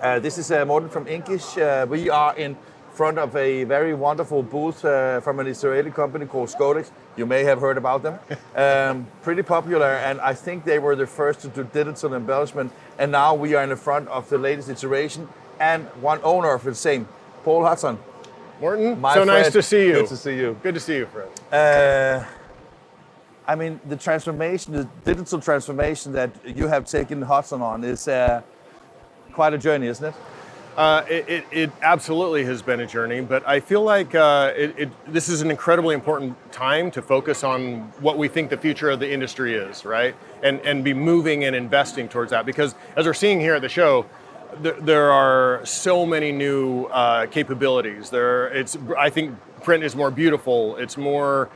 This is Morten from Inkish. We are in front of a very wonderful booth from an Israeli company called Scodix. You may have heard about them. Pretty popular, and I think they were the first to do digital embellishment. And now we are in the front of the latest iteration and one owner of the same, Paul Hudson. Morten, so nice to see you. Good to see you. Good to see you, friend. I mean, the transformation, the digital transformation that you have taken Hudson on is quite a journey, isn't it? It absolutely has been a journey, but I feel like this is an incredibly important time to focus on what we think the future of the industry is, right? And be moving and investing towards that, because as we're seeing here at the show, there are so many new capabilities. I think print is more beautiful. It's more.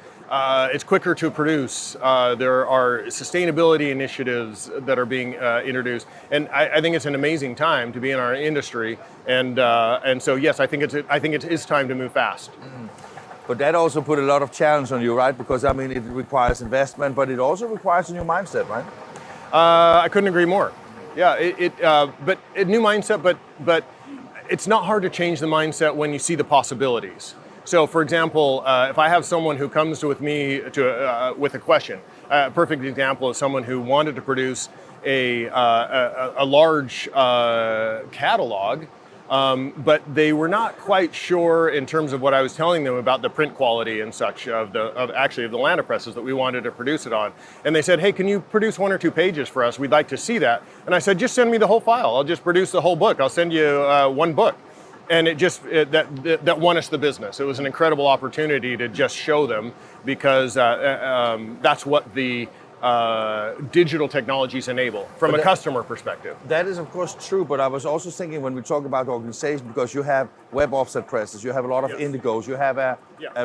It's quicker to produce. There are sustainability initiatives that are being introduced, and I think it's an amazing time to be in our industry. And so yes, I think it is time to move fast. But that also put a lot of challenge on you, right? Because I mean, it requires investment, but it also requires a new mindset, right? I couldn't agree more. Yeah, but a new mindset, but it's not hard to change the mindset when you see the possibilities. So, for example, if I have someone who comes with me with a question, a perfect example is someone who wanted to produce a large catalog, but they were not quite sure in terms of what I was telling them about the print quality and such of the letterpresses that we wanted to produce it on. And they said, "Hey, can you produce 1 or 2 pages for us? We'd like to see that." And I said, "Just send me the whole file. I'll just produce the whole book. I'll send you one book." And that won us the business. It was an incredible opportunity to just show them, because that's what the digital technologies enable from a customer perspective. That is of course true, but I was also thinking when we talk about organization, because you have web offset presses, you have a lot of indigos, you have a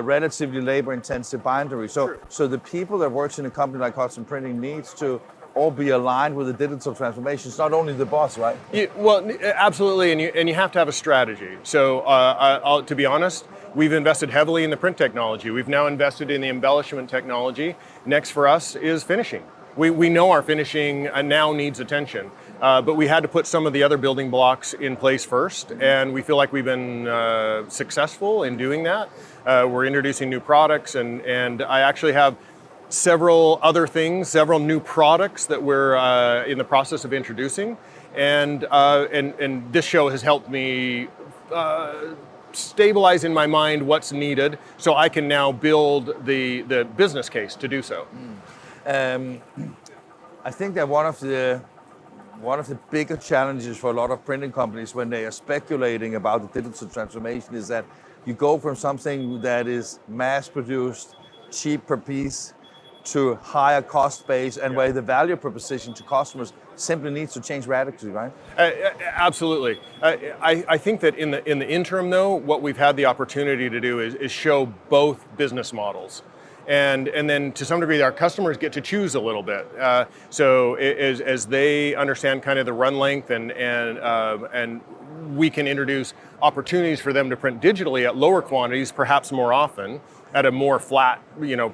relatively labor-intensive bindery. So the people that works in a company like Hudson Printing needs to all be aligned with the digital transformation. It's not only the boss, right? Well, absolutely, and you have to have a strategy. So to be honest, we've invested heavily in the print technology. We've now invested in the embellishment technology. Next for us is finishing. We know our finishing now needs attention, but we had to put some of the other building blocks in place first, and we feel like we've been successful in doing that. We're introducing new products, and I actually have several new products that we're in the process of introducing, and this show has helped me stabilize in my mind what's needed, so I can now build the business case to do so. I think that one of the bigger challenges for a lot of printing companies when they are speculating about the digital transformation is that you go from something that is mass-produced, cheap per piece, to higher cost base, and where the value proposition to customers simply needs to change radically, right? Absolutely. I think that in the interim, though, what we've had the opportunity to do is show both business models. And then to some degree, our customers get to choose a little bit. So as they understand kind of the run length, and we can introduce opportunities for them to print digitally at lower quantities, perhaps more often, at a more flat,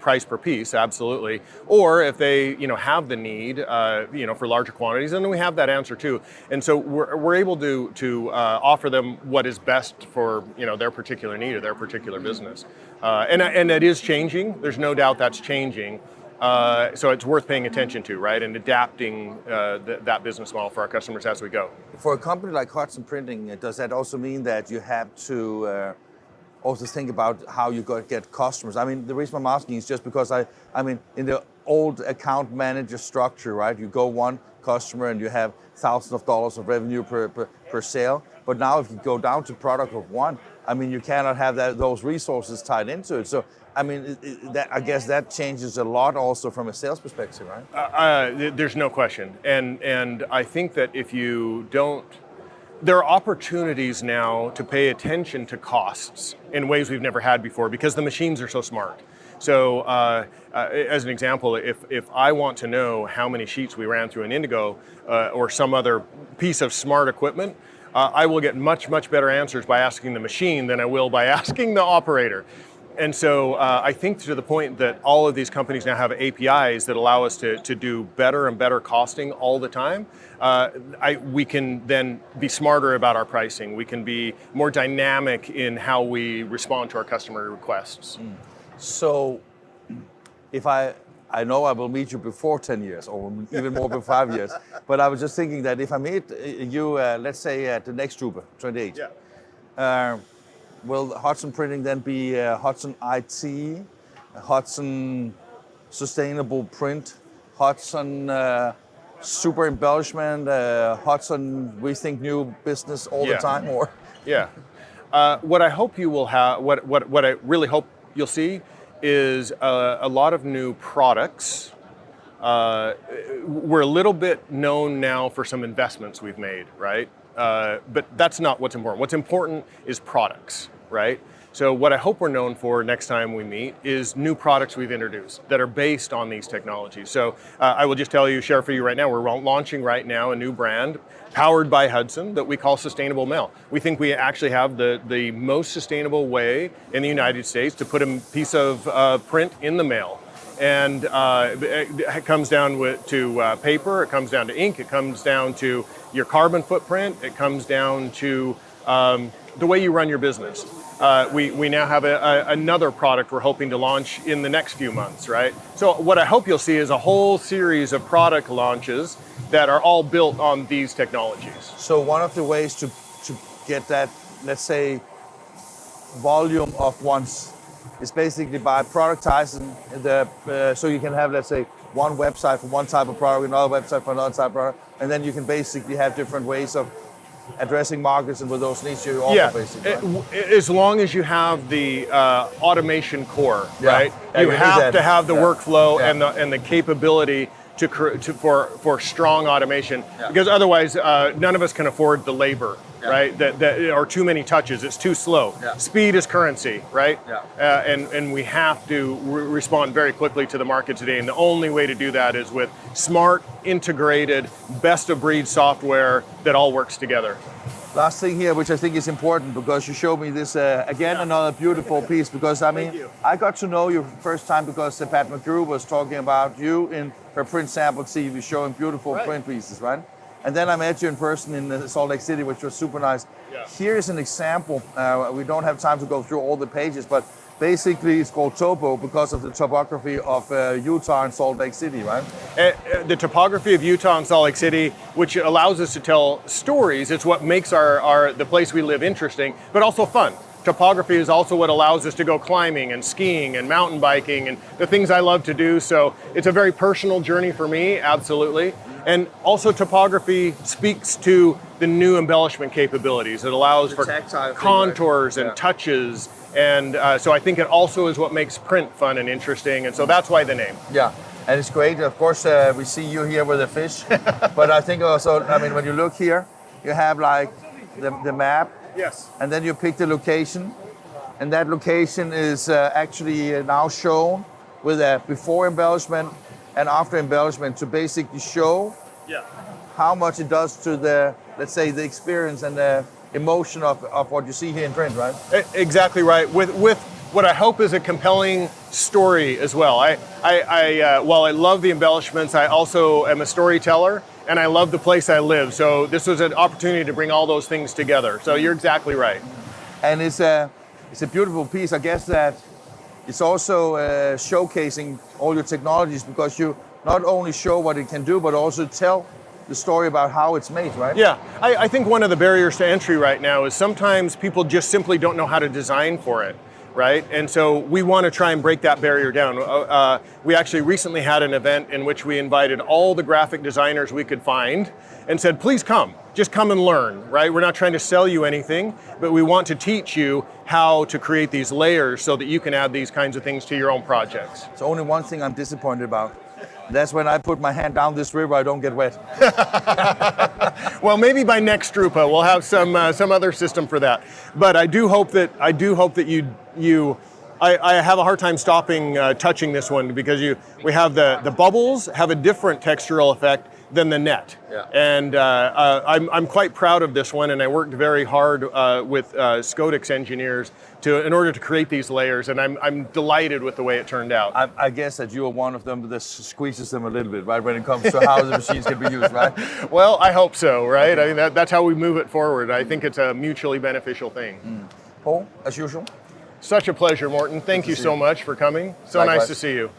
price per piece, absolutely. Or if they, have the need, for larger quantities, then we have that answer too. And so we're able to offer them what is best for, their particular need or their particular business. And that is changing. There's no doubt that's changing. So it's worth paying attention to, right, and adapting that business model for our customers as we go. For a company like Hudson Printing, does that also mean that you have to also think about how you get customers? I mean, the reason I'm asking is just because I mean, in the old account manager structure, right, you go one customer and you have thousands of dollars of revenue per sale. But now if you go down to product of one, I mean, you cannot have those resources tied into it. So, I mean, I guess that changes a lot also from a sales perspective, right? There's no question. And I think that if you don't, there are opportunities now to pay attention to costs in ways we've never had before, because the machines are so smart. So as an example, if I want to know how many sheets we ran through an Indigo or some other piece of smart equipment, I will get much better answers by asking the machine than I will by asking the operator. And so I think to the point that all of these companies now have APIs that allow us to do better and better costing all the time, we can then be smarter about our pricing. We can be more dynamic in how we respond to our customer requests. So if I know I will meet you before 10 years or even more before 5 years, but I was just thinking that if I meet you, let's say at the next Drupa, 28, will Hudson Printing then be Hudson IT, Hudson Sustainable Print, Hudson Super Embellishment, Hudson We Think New Business all the time? Or what I hope you will have, what I really hope you'll see is a lot of new products. We're a little bit known now for some investments we've made, right? But that's not what's important. What's important is products, right? So what I hope we're known for next time we meet is new products we've introduced that are based on these technologies. So I will just share for you right now, we're launching right now a new brand powered by Hudson that we call Sustainable Mail. We think we actually have the most sustainable way in the United States to put a piece of print in the mail. And it comes down to paper, it comes down to ink, it comes down to your carbon footprint, it comes down to the way you run your business. We now have another product we're hoping to launch in the next few months, right? So what I hope you'll see is a whole series of product launches that are all built on these technologies. So one of the ways to get that, let's say, volume of ones is basically by productizing so you can have, let's say, one website for one type of product, another website for another type of product, and then you can basically have different ways of addressing markets and with those needs you offer, basically. Right? As long as you have the automation core, right? You have to have the workflow and the capability for strong automation, because otherwise none of us can afford the labor, right? That are too many touches. It's too slow. Speed is currency, right? And we have to respond very quickly to the market today. And the only way to do that is with smart, integrated, best-of-breed software that all works together. Last thing here, which I think is important, because you showed me this, again, another beautiful piece, because I mean, I got to know you first time because Pat McGrew was talking about you in her print sample TV, showing beautiful print pieces, right? And then I met you in person in Salt Lake City, which was super nice. Here is an example. We don't have time to go through all the pages, but basically it's called Topo because of the topography of Utah and Salt Lake City, right? The topography of Utah and Salt Lake City, which allows us to tell stories. It's what makes the place we live interesting, but also fun. Topography is also what allows us to go climbing and skiing and mountain biking and the things I love to do. So it's a very personal journey for me, absolutely. And also topography speaks to the new embellishment capabilities. It allows for contours and touches. And so I think it also is what makes print fun and interesting. And so that's why the name. Yeah, and it's great. Of course, we see you here with a fish. But I think also, I mean, when you look here, you have like the map. Yes. And then you pick the location. And that location is actually now shown with a before embellishment and after embellishment to basically show how much it does to the, let's say, the experience and the emotion of what you see here in print, right? Exactly right. With what I hope is a compelling story as well. While I love the embellishments, I also am a storyteller and I love the place I live. So this was an opportunity to bring all those things together. So you're exactly right. And it's a beautiful piece. I guess that it's also showcasing all your technologies, because you not only show what it can do, but also tell the story about how it's made, right? Yeah, I think one of the barriers to entry right now is sometimes people just simply don't know how to design for it, right? And so we want to try and break that barrier down. We actually recently had an event in which we invited all the graphic designers we could find and said, please come, just come and learn, right? We're not trying to sell you anything, but we want to teach you how to create these layers so that you can add these kinds of things to your own projects. It's only one thing I'm disappointed about. That's when I put my hand down this river, I don't get wet. Well, maybe by next Drupa we'll have some other system for that. But I do hope that you I have a hard time stopping touching this one because we have the bubbles have a different textural effect than the net. Yeah. And I'm quite proud of this one, and I worked very hard with Scodix engineers in order to create these layers, and I'm delighted with the way it turned out. I guess that you are one of them that squeezes them a little bit, right, when it comes to how the machines can be used, right? Well, I hope so, right? I mean, that's how we move it forward. I think it's a mutually beneficial thing. Paul, as usual. Such a pleasure, Morten. Thank you so much for coming. So Likewise. nice to see you.